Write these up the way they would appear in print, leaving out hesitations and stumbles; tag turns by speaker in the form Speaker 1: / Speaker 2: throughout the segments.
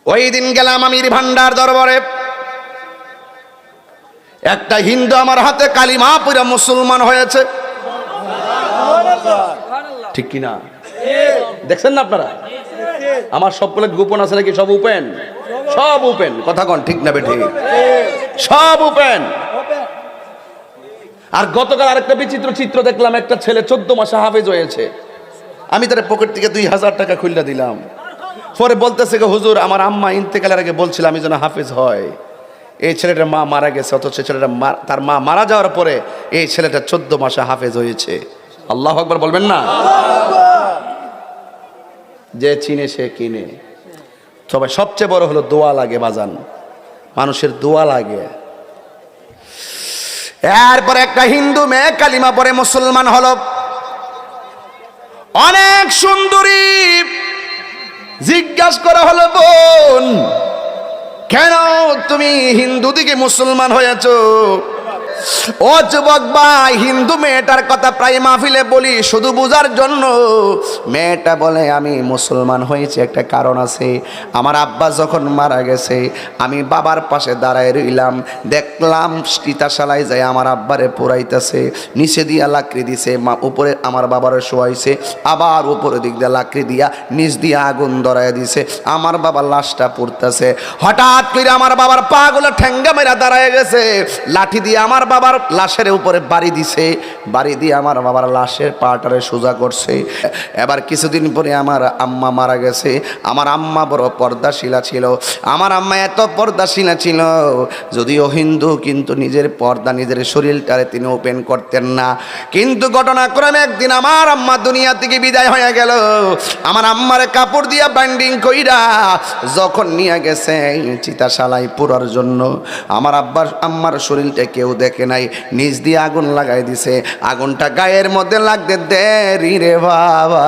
Speaker 1: ওই দিন গেলাম আমির ভান্ডার দরবারে, একটা হিন্দু আমার হাতে কালিমা পড়ে মুসলমান হয়েছে। ঠিক কিনা দেখছেন না আপনারা? আমার সবগুলো গোপন আছে নাকি? সব ওপেন, সব ওপেন। কথা কন ঠিক না বেঠিক? সব ওপেন। আর গতকাল আরেকটা বিচিত্র চিত্র দেখলাম, একটা ছেলে 14 মাসে হাফেজ হয়েছে। আমি তার পকেট থেকে 2000 টাকা খুললা দিলাম। পরে বলতেছে গো হুজুর, আমার আম্মা ইন্তেকালের আগে বলছিল আমি যেন হাফেজ হয়। এই ছেলেটার মা মারা গেছে, অথচ ছেলেটা তার মা মারা যাওয়ার পরে এই ছেলেটা 14 মাসে হাফেজ হয়েছে। আল্লাহু আকবার বলবেন না? যে চিনে সে কিনে। তবে সবচেয়ে বড় হলো দোয়া লাগে বাজান, মানুষের দোয়া লাগে। এরপর একটা হিন্দু মেয়ে কালিমা পড়ে মুসলমান হলো, অনেক সুন্দরী। জিজ্ঞাসা করা হলো, বোন কেন তুমি হিন্দু দিকে মুসলমান হয়েছো? ও যুবক ভাই, হিন্দু মেয়েটার কথা প্রায় মাহফিলে বলি শুধু বোঝার জন্য। মেয়েটা বলে আমি মুসলমান হয়েছি একটা কারণ আছে। আমার আব্বা যখন মারা গেছে আমি বাবার পাশে দাঁড়ায় রইলাম, দেখলাম চিতাশালায় যায় আমার আব্বারে পোড়াইতেছে। নিচে দিয়া লাকড়ি দিছে, উপরে আমার বাবারে শোয়াইছে, আবার উপরে দিক দিয়ে লাকড়ি দিয়া নিচ দিয়ে আগুন ধরায় দিছে। আমার বাবার লাশটা পুড়তেছে। হঠাৎ করে আমার বাবার পা গুলো ঠেঙ্গা মেরা দাঁড়ায় গেছে। লাঠি দিয়ে আমার বাবার লাশের উপরে বাড়ি দিছে, বাড়ি দিয়ে আমার বাবার লাশের পাটারে সোজা করছে। এবার কিছুদিন পরে আমার আম্মা মারা গেছে। আমার আম্মা বড় পর্দাশীলা ছিল। আমার আম্মা এত পর্দাশীলা ছিল, যদিও হিন্দু কিন্তু নিজের পর্দা নিজের শরীরটারে তিনি ওপেন করতেন না। কিন্তু ঘটনাক্রমে একদিন আমার আম্মা দুনিয়া থেকে বিদায় হয়ে গেল। আমার আম্মারে কাপড় দিয়া বাইন্ডিং কইরা যখন নিয়ে গেছে চিতাশালায় পুরার জন্য, আমার আম্মার শরীরটা কেউ দেখে নাই, নিচ দিয়ে আগুন লাগাই দিছে। আগুনটা গায়ের মধ্যে লাগতে দেরি রে বাবা,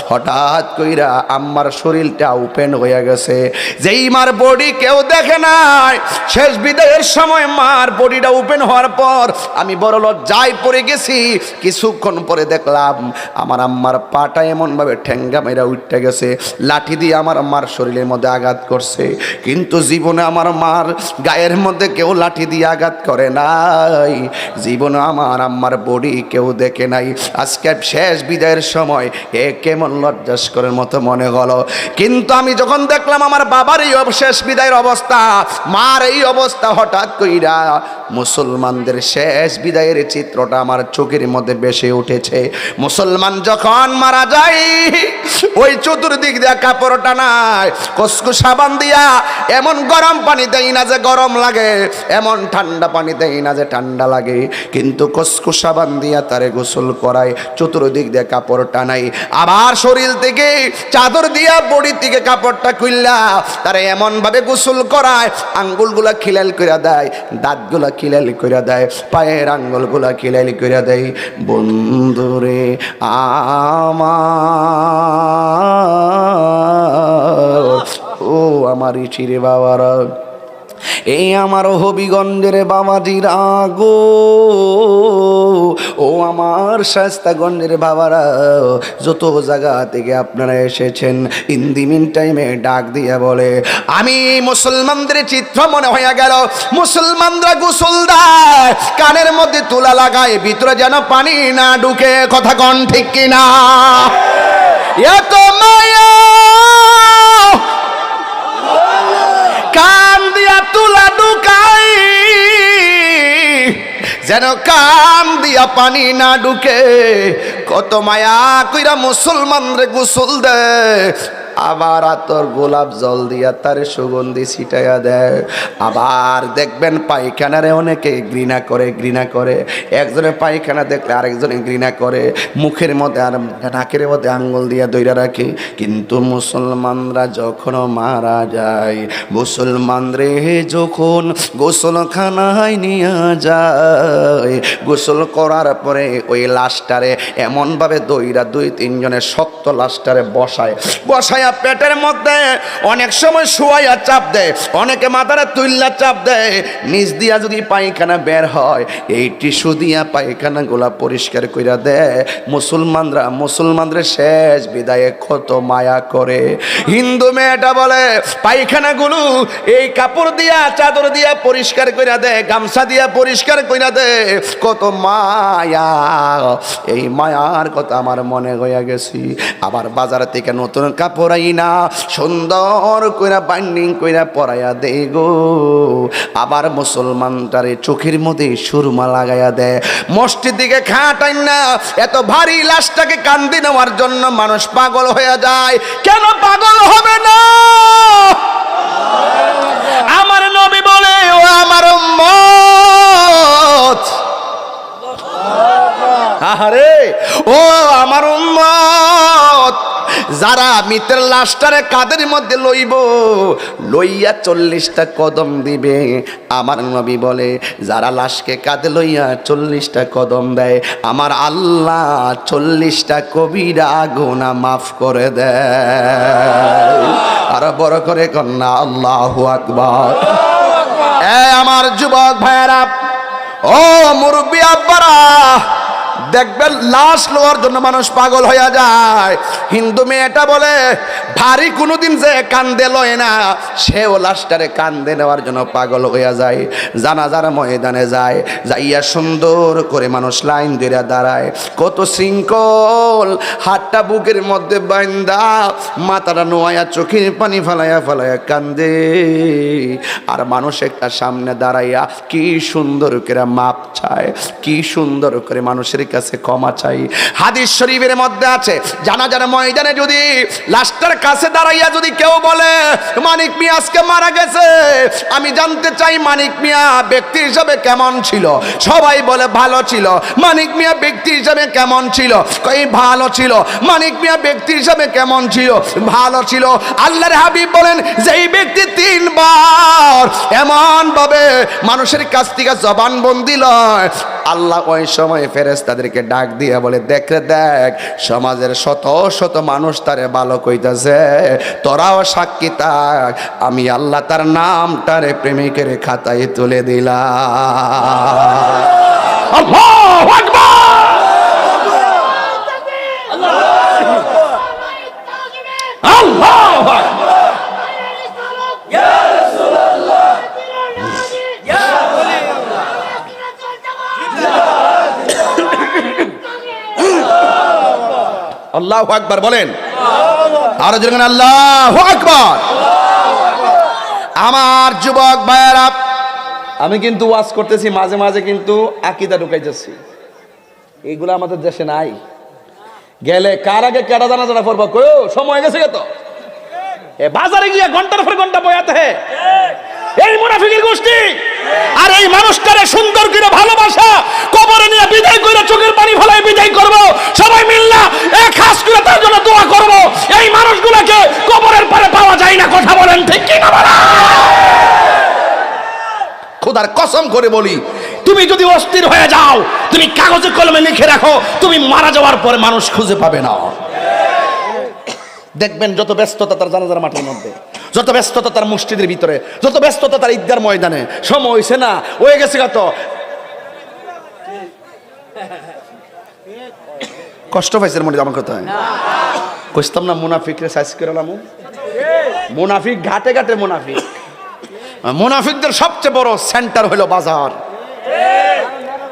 Speaker 1: হঠাৎ কইরা আম্মার শরীরটা ওপেন হয়ে গেছে। যেই মার বডি কেউ দেখে নাই, শেষ বিদায়ের সময় মার বডিটা ওপেন হওয়ার পর আমি বড় লজ্জায় পড়ে গেছি। কিছুক্ষণ পরে দেখলাম আমার আম্মার পাটা এমন ভাবে ঠেঙ্গা মেরা উঠতে গেছে, লাঠি দিয়ে আমার আম্মার শরীরের মধ্যে আঘাত করছে। কিন্তু জীবনে আমার মার গায়ের মধ্যে কেউ লাঠি দিয়ে আঘাত করে নাই, জীবনে আমার আম্মার বডি কেউ দেখে নাই। আজকে শেষ বিদায়ের সময় এ কেমন লজ্জাস্করের মতো মনে হলো। কিন্তু আমি যখন দেখলাম আমার বাবার এই শেষ বিদায়ের অবস্থা, মার এই অবস্থা, হঠাৎ কইরা মুসলমানদের শেষ বিদায়ের চিত্রটা আমার চোখের মধ্যে ভেসে উঠেছে। মুসলমান যখন মারা যায় ওই চতুর্দিক দিয়া কাপড় টানায়, কসকু সাবান দিয়া এমন গরম পানি দেয় না যে গরম লাগে, এমন ঠান্ডা পানি দেয় না যে ঠান্ডা লাগে, কিন্তু কসকু সাবান দিয়া তারে গোসল করায়, চতুর্দিক দিয়ে কাপড় টানাই, আবার শরীর থেকে চাদর দিয়া বডি থেকে কাপড়টা খুললা তারে এমন ভাবে গোসল করায়, আঙ্গুলগুলা খিলাল কইরা দেয়, দাঁতগুলা খিলাল কইরা দেয়, পায়ের আঙ্গুলগুলা খিলাল কইরা দেয়। বন্ধুরে আমার, ও আমার চিরে বাবারা, এই আমার হবিগঞ্জের বাবাজিরা গো, ও আমার শাস্তাগঞ্জের বাবারা, যত জায়গা থেকে আপনারা এসেছেন, ইন দি মিন টাইমে ডাক দিয়া বলে আমি মুসলমানদের চিত্র মনে হয়ে গেল। মুসলমানরা গোসল দেয়, কানের মধ্যে তুলা লাগায়, ভিতরে যেন পানি না ঢুকে। কথা কন ঠিক কিনা? এত মায়া কান দিয়া তুলা ঢুকাই, যেন কান দিয়া পানি না ঢুকে। কত মায়া কইরা মুসলমান রে গোসল দেয়, আবার আতর গোলাপ জল দিয়া তারে সুগন্ধি ছিটাইয়া দেয়। আবার দেখবেন পায়খানারে অনেকে ঘৃণা করে, ঘৃণা করে। একজনে পায়খানা দেখলে আরেকজনে ঘৃণা করে, মুখের মধ্যে আর নাকের মধ্যে আঙ্গুল দিয়া দইরা রাখে। কিন্তু মুসলমানরা যখন মারা যায়, মুসলমানরে যখন গোসলখানায় নিয়ে যায়, গোসল করার পরে ওই লাশটারে এমনভাবে দইরা 2-3 জনের শক্ত লাশটারে বসায়, বসায়া পেটের মধ্যে অনেক সময় শুয়াইয়া চাপ দেয়, অনেকে মাথাটা তুইল্লা চাপ দেয়, নিচ দিয়া যদি পায়খানা বের হয় এই টিস্যু দিয়া পায়খানা গুলা পরিষ্কার কইরা দেয়। মুসলমানরা শেষ বিদায়ে কত মায়া করে। হিন্দু মেয়েটা বলে পায়খানাগুলো এই কাপড় দিয়া চাদর দিয়া পরিষ্কার কইরা দেয়, গামছা দিয়া পরিষ্কার কইরা দেয়, কত মায়া। এই মায়ার কথা আমার মনে হইয়া গেছি। আবার বাজার থেকে নতুন কাপড় আইনা সুন্দর কইরা বাইন্ডিং কইরা পরাইয়া দেই গো। আবার মুসলমানটারে চোখের মধ্যে সুরমা লাগাইয়া দেয়। মসজিদ দিকে খাটাই না, এত ভারী লাশটাকে কান্দি নেওয়ার জন্য মানুষ পাগল হয়ে যায়। কেন পাগল হবে না? আমার নবী বলে ও আমার উম্মত, আহারে ও আমার উম্মত, যারা মৃতের লাশটারে কাদের মধ্যে লইয়া 40টা কদম দিবে। আমার নবী বলে যারা লাশকে কাঁধে লইয়া 40টা কদম দেয় আমার আল্লাহ 40টা কবিরা গুনাহ মাফ করে দেয়। আর বড় করে কন্যা আল্লাহু আকবার। আমার যুবক ভাইরা, ও মুরব্বী আব্বারা, দেখবেন লাশ লোয়ার জন্য মানুষ পাগল হয়ে যায়। হিন্দু মেয়েটা বলে ভারী কোনোদিন যে কান্দে লয় না, সেও লাশটারে কান্দে নেওয়ার জন্য পাগল হয়ে যায়। জানাজার ময়দানে যায়, যাইয়া সুন্দর করে মানুষ লাইন ধরে দাঁড়ায়, কত শৃঙ্খল, হাতটা বুকের মধ্যে বাইন্দা মাথাটা নোয়াইয়া চোখের পানি ফালাইয়া ফালাইয়া কান্দে। আর মানুষ একটা সামনে দাঁড়াইয়া কি সুন্দর করে মাপ চায়, কি সুন্দর করে মানুষের কাছে ক্ষমা চাই। হাদিস শরীফের মধ্যে আছে জানাজার ময়দানে যদি লাশটার কাছে দাঁড়াইয়া যদি কেউ বলে মানিক মিয়া আজকে মারা গেছে, আমি জানতে চাই মানিক মিয়া ব্যক্তি হিসাবে কেমন ছিল। সবাই বলে ভালো ছিল। মানিক মিয়া ব্যক্তি হিসাবে কেমন ছিল? কই ভালো ছিল। মানিক মিয়া ব্যক্তি হিসাবে কেমন ছিল? ভালো ছিল। আল্লাহর হাবিব বলেন যেই ব্যক্তি 3 বার এমন ভাবে মানুষের কাছ থেকে জবানবন্দি লয়, আল্লাহ ওই সময় ফেরেশতাদেরকে ডাক দিয়ে বলে দেখ সমাজের শত শত মানুষ তারে ভালো কইতাছে, তোরাও সাক্ষী থাক, আমি আল্লাহ তার নামটারে প্রেমিকের খাতায় তুলে দিলাম। আল্লাহু আকবার, আল্লাহু আকবার। আল্লাহু আকবার বলেন, আরো জোরে বলেন আল্লাহু আকবার। আমার যুবক ভাইয়েরা, আমি কিন্তু ওয়াজ করতেছি, মাঝে মাঝে কিন্তু আকীদা ঢুকাইতেছি। এইগুলো আমাদের দেশে নাই। গেলে কার আগে কেডা জানাজানা পড়বো, কই সময় গেছে তো বাজারে গিয়ে ঘন্টার পর ঘন্টা বয়াতে হে এই মুনাফিকের গোষ্ঠী। আর এই মানুষটারে সুন্দর করে ভালোবাসা কবরে নিয়ে বিদায় করে চোখের পানি ফেলাই বিদায় করব, সবাই মিল্লা এক খাস করে তার জন্য দোয়া করব। এই মানুষগুলোকে কবরের পরে পাওয়া যায় না, কথা বলেন ঠিক কি না বলা? খোদার কসম করে বলি, তুমি যদি অস্থির হয়ে যাও, তুমি কাগজে কলমে লিখে রাখো, তুমি মারা যাওয়ার পরে মানুষ খুঁজে পাবে না। দেখবেন যত ব্যস্ততা তার জানাজার মাঠের মধ্যে, যত ব্যস্ততা তার মসজিদের ভিতরে, যত ব্যস্ততা তার ঈদগার ময়দানে, সময় হইছে না হয়ে গেছে কত কষ্ট পাইছে মনে আমার কথা কইতাম না। মুনাফিকরে সাইজ করলাম, মুনাফিক ঘাটে ঘাটে মুনাফিক। মুনাফিকদের সবচেয়ে বড় সেন্টার হলো বাজার।